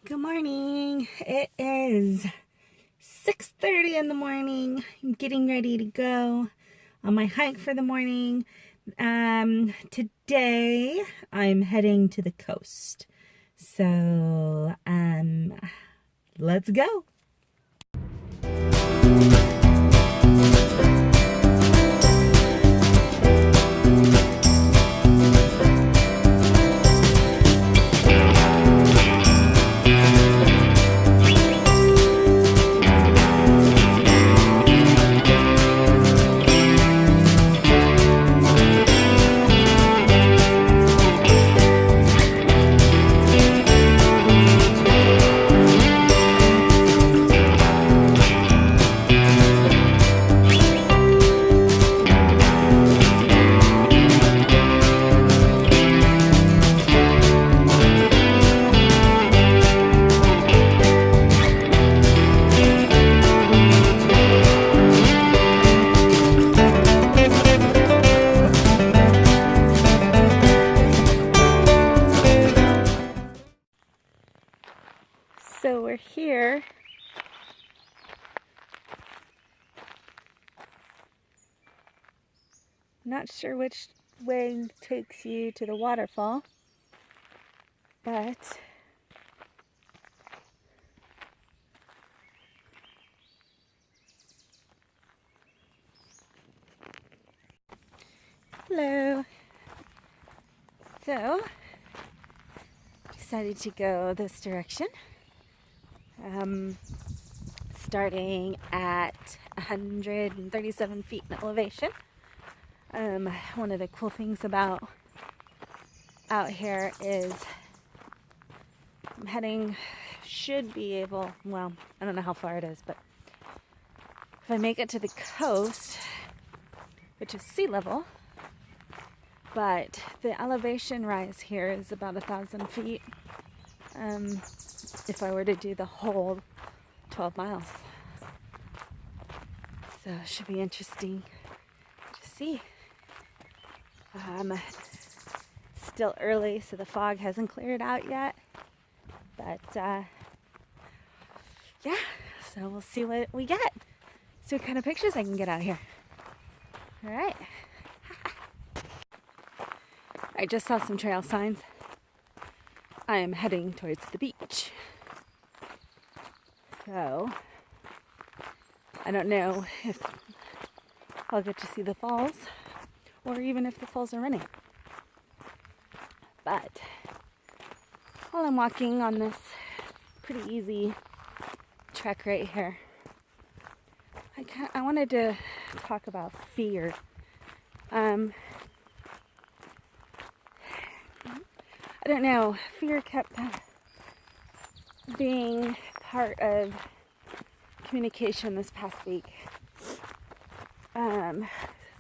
Good morning. It is 6:30 in the morning. I'm getting ready to go on my hike for the morning. Today I'm heading to the coast. So, let's go. So we're here. Not sure which way takes you to the waterfall, but hello. So, decided to go this direction. Starting at 137 feet in elevation. One of the cool things about out here is should be able, well, I don't know how far it is, but if I make it to the coast, which is sea level, but the elevation rise here is about 1,000 feet. If I were to do the whole 12 miles. So it should be interesting to see. Still early, so the fog hasn't cleared out yet. But yeah, so we'll see what we get. See what kind of pictures I can get out here. All right. I just saw some trail signs. I am heading towards the beach. So I don't know if I'll get to see the falls or even if the falls are running. But while I'm walking on this pretty easy trek right here, I wanted to talk about fear. I don't know, fear kept being part of communication this past week,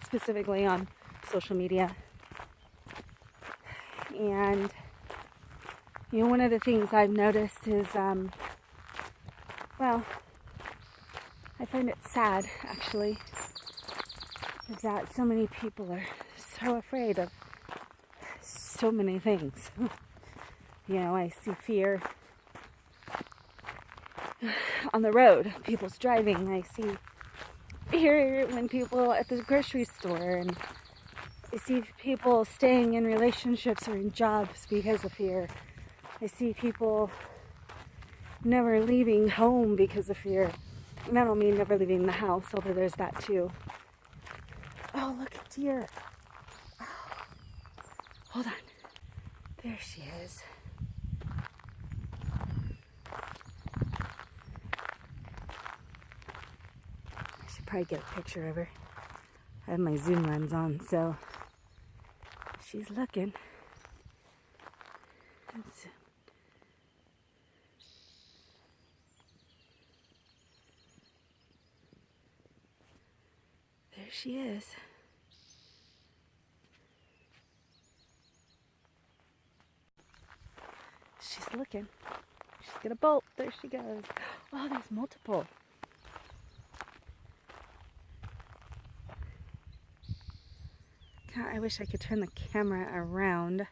specifically on social media. And one of the things I've noticed is, well, I find it sad actually, is that so many people are so afraid of so many things. I see fear on the road, people's driving. I see fear when people at the grocery store, and I see people staying in relationships or in jobs because of fear. I see people never leaving home because of fear. And I don't mean never leaving the house, although there's that too. Oh, look at deer. Oh. Hold on. There she is. I should probably get a picture of her. I have my zoom lens on, so she's looking. There she is. She's looking. She's gonna bolt. There she goes. Oh, there's multiple. God, I wish I could turn the camera around.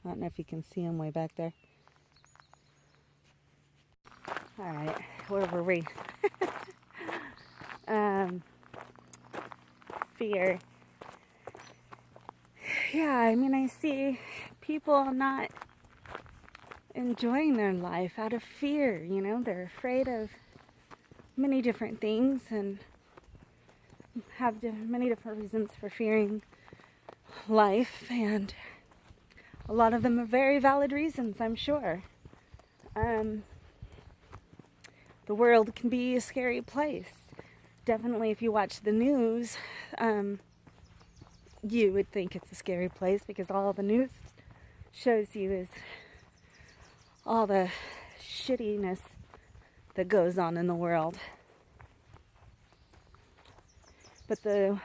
I don't know if you can see them way back there. All right, where were we? Fear. Yeah, I mean, I see people not enjoying their life out of fear, you know. They're afraid of many different things and have many different reasons for fearing life, and a lot of them are very valid reasons, I'm sure. The world can be a scary place. Definitely, if you watch the news, you would think it's a scary place because all the news shows you is all the shittiness that goes on in the world. But the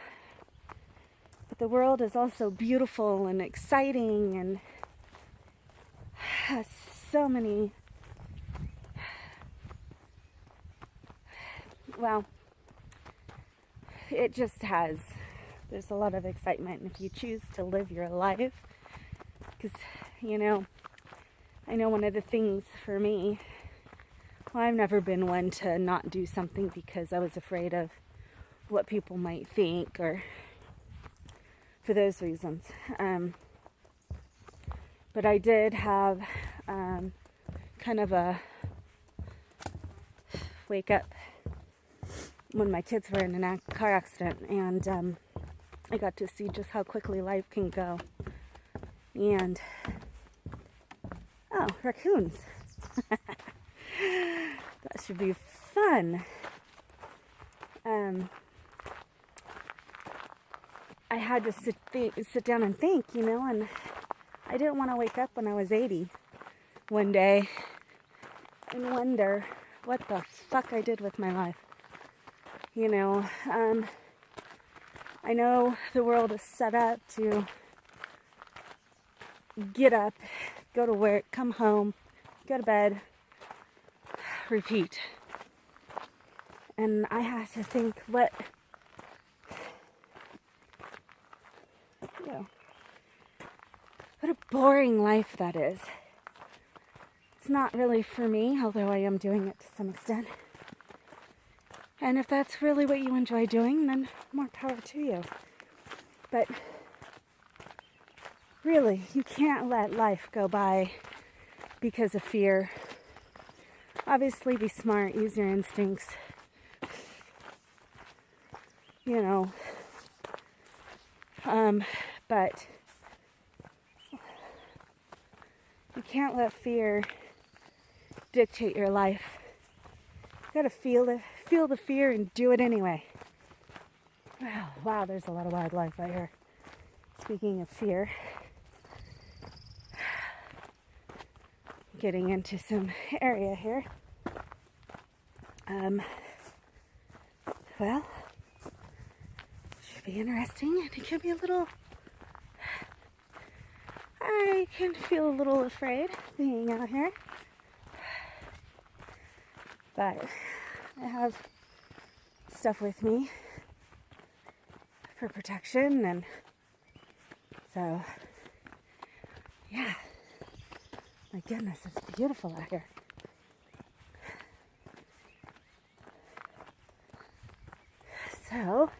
world is also beautiful and exciting and has so many, well, it just has, there's a lot of excitement if you choose to live your life. Because, you know, I know one of the things for me, well, I've never been one to not do something because I was afraid of what people might think or for those reasons. But I did have kind of a wake up when my kids were in a car accident, and I got to see just how quickly life can go. And oh, raccoons. That should be fun. I had to sit down and think, you know, and I didn't want to wake up when I was 80 one day and wonder what the fuck I did with my life. You know, I know the world is set up to get up, go to work, come home, go to bed, repeat. And I had to think what a boring life that is. It's not really for me, although I am doing it to some extent. And if that's really what you enjoy doing, then more power to you. But really, you can't let life go by because of fear. Obviously, be smart, use your instincts. You know, but you can't let fear dictate your life. You gotta feel the fear and do it anyway. Oh, wow, there's a lot of wildlife out here. Speaking of fear, getting into some area here. Well, should be interesting, and it could be a little. I can feel a little afraid being out here, but I have stuff with me for protection, and so yeah, my goodness, it's beautiful out here. So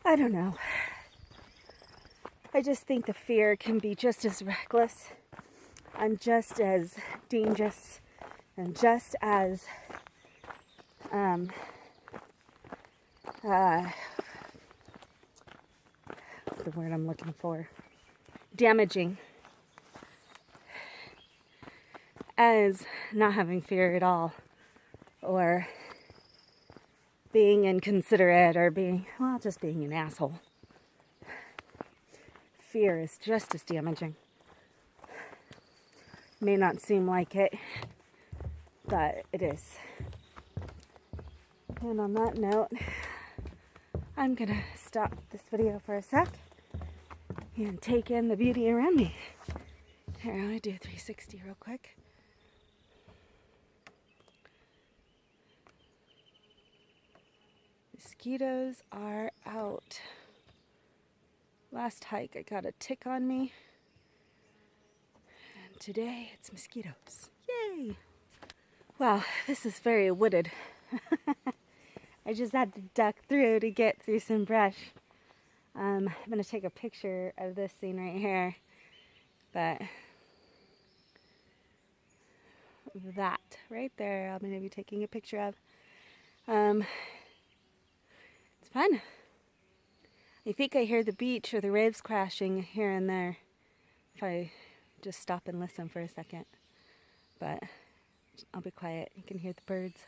I don't know, I just think the fear can be just as reckless and just as dangerous and just as the word I'm looking for, damaging, as not having fear at all, or being inconsiderate, or just being an asshole. Fear is just as damaging. May not seem like it, but it is. And on that note, I'm gonna stop this video for a sec and take in the beauty around me. Here, I'm gonna do a 360 real quick. Mosquitoes are out. Last hike, I got a tick on me today it's mosquitoes. Yay! Wow, this is very wooded. I just had to duck through to get through some brush. I'm going to take a picture of this scene right here. But that right there, I'm going to be taking a picture of. It's fun. I think I hear the beach or the waves crashing here and there if I just stop and listen for a second. But I'll be quiet. You can hear the birds.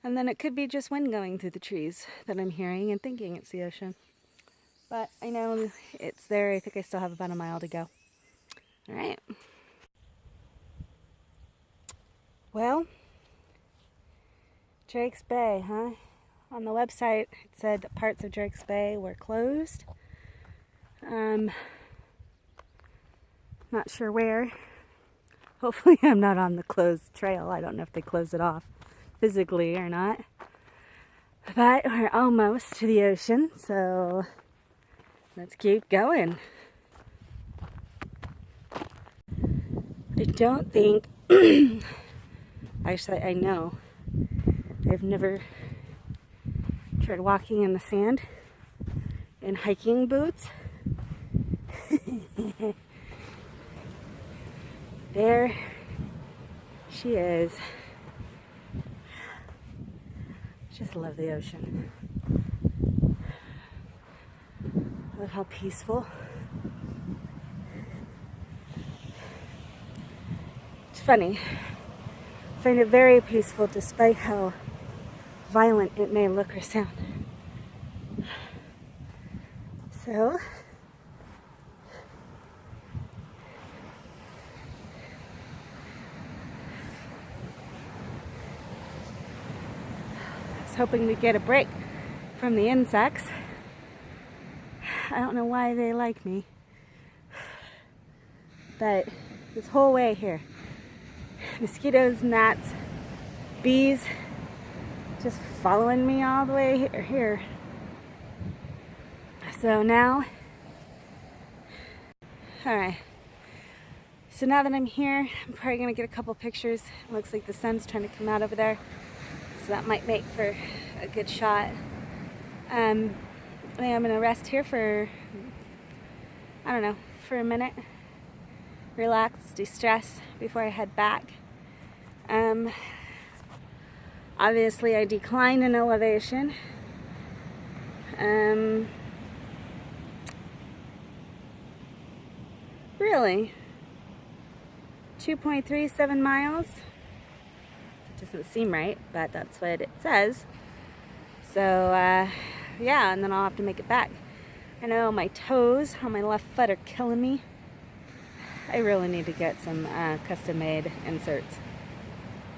And then it could be just wind going through the trees that I'm hearing and thinking it's the ocean. But I know it's there. I think I still have about a mile to go. All right. Well, Drake's Bay, huh? On the website, it said that parts of Drake's Bay were closed. Not sure where. Hopefully I'm not on the closed trail. I don't know if they closed it off physically or not. But we're almost to the ocean, so let's keep going. I don't think, actually I know, I've never tried walking in the sand in hiking boots. There she is. Just love the ocean. Love how peaceful. It's funny. I find it very peaceful despite how violent it may look or sound. So, I was hoping to get a break from the insects. I don't know why they like me, but this whole way here, mosquitoes, gnats, bees, just following me all the way here. So now, alright, so now that I'm here, I'm probably going to get a couple pictures. It looks like the sun's trying to come out over there, so that might make for a good shot. I'm going to rest here for, I don't know, for a minute. Relax, de-stress before I head back. Obviously I declined in elevation. Really? 2.37 miles? It doesn't seem right, but that's what it says. So, yeah, and then I'll have to make it back. I know my toes on my left foot are killing me. I really need to get some custom-made inserts.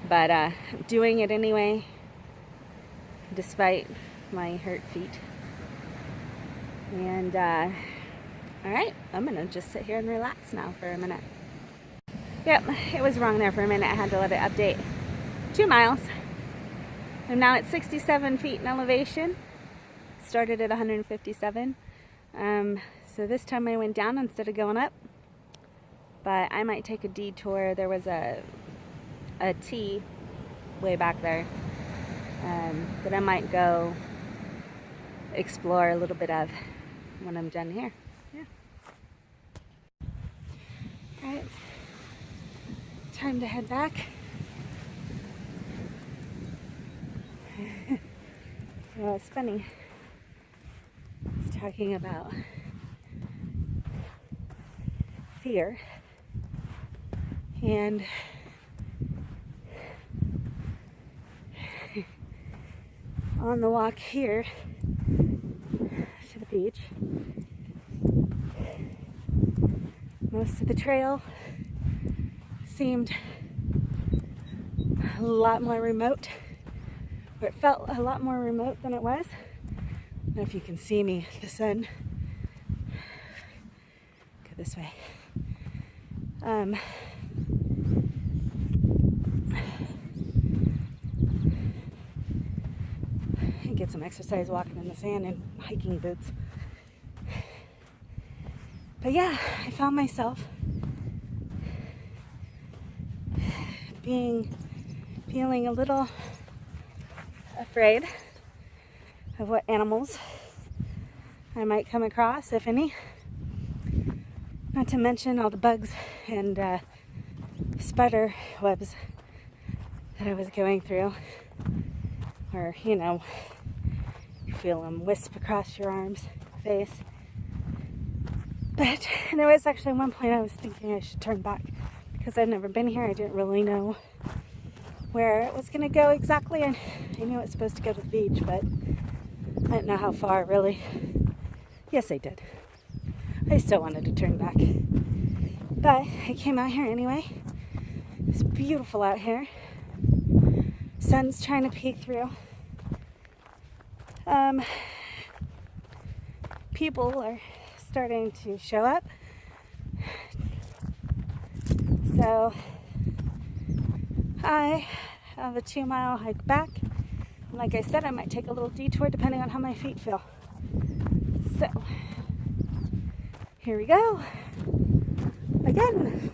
But I'm doing it anyway, despite my hurt feet. And, alright, I'm going to just sit here and relax now for a minute. Yep, it was wrong there for a minute. I had to let it update. 2 miles. I'm now at 67 feet in elevation. Started at 157. So this time I went down instead of going up. But I might take a detour. There was a T way back there that I might go explore a little bit of when I'm done here. Yeah. Alright, time to head back. Well, it's funny. I was talking about fear, and on the walk here to the beach, most of the trail seemed a lot more remote, or it felt a lot more remote than it was. I don't know if you can see me, the sun. Go this way. Get some exercise walking in the sand in hiking boots. But yeah, I found myself feeling a little afraid of what animals I might come across, if any. Not to mention all the bugs and spider webs that I was going through. Or, you know, you feel them wisp across your arms, face. But there was actually one point I was thinking I should turn back because I'd never been here. I didn't really know where it was going to go exactly. And I knew it was supposed to go to the beach, but I didn't know how far, really. Yes, I did. I still wanted to turn back. But I came out here anyway. It's beautiful out here. Sun's trying to peek through. People are starting to show up. So I have a 2-mile hike back. Like I said, I might take a little detour depending on how my feet feel. So here we go again.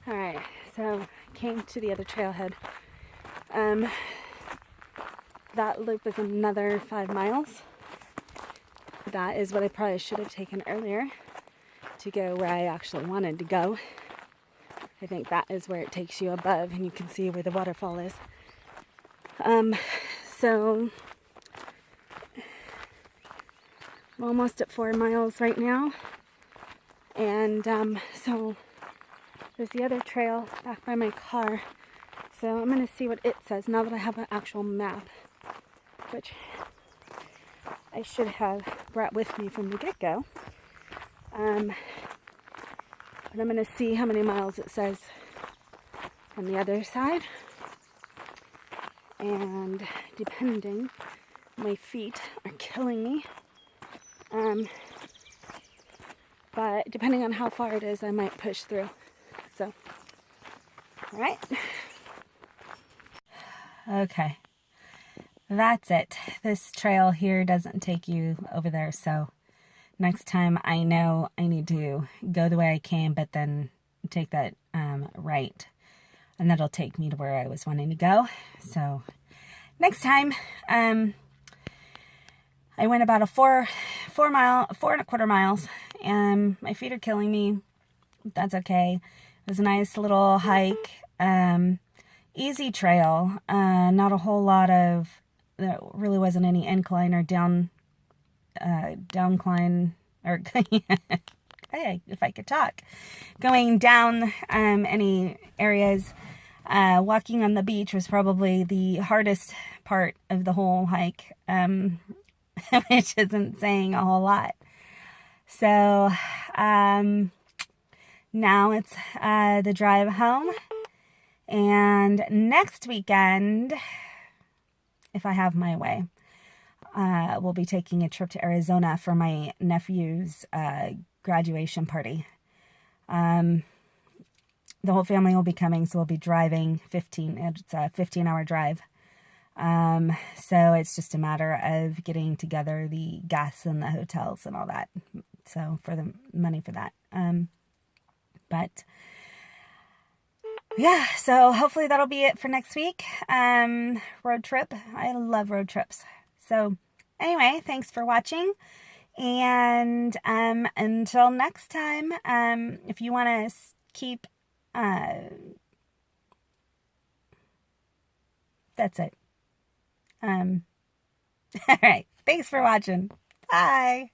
Alright, so came to the other trailhead. That loop is another 5 miles. That is what I probably should have taken earlier to go where I actually wanted to go. I think that is where it takes you above and you can see where the waterfall is. So I'm almost at 4 miles right now. And so there's the other trail back by my car. So I'm going to see what it says now that I have an actual map, which I should have brought with me from the get-go. But I'm going to see how many miles it says on the other side. And depending, my feet are killing me. But depending on how far it is, I might push through. So, all right. Okay. That's it. This trail here doesn't take you over there, so next time I know I need to go the way I came, but then take that right, and that'll take me to where I was wanting to go. So next time, I went about a 4.25 miles, and my feet are killing me. That's okay. It was a nice little hike, easy trail, not a whole lot of. There really wasn't any incline or downcline, or hey, if I could talk, going down any areas. Walking on the beach was probably the hardest part of the whole hike, which isn't saying a whole lot. So now it's the drive home, and next weekend, if I have my way, we'll be taking a trip to Arizona for my nephew's graduation party. The whole family will be coming, so we'll be driving it's a 15-hour drive So it's just a matter of getting together the gas and the hotels and all that. So for the money for that. But yeah, so hopefully that'll be it for next week. Road trip. I love road trips. So anyway, thanks for watching. And until next time, if you want to keep, that's it. All right. Thanks for watching. Bye.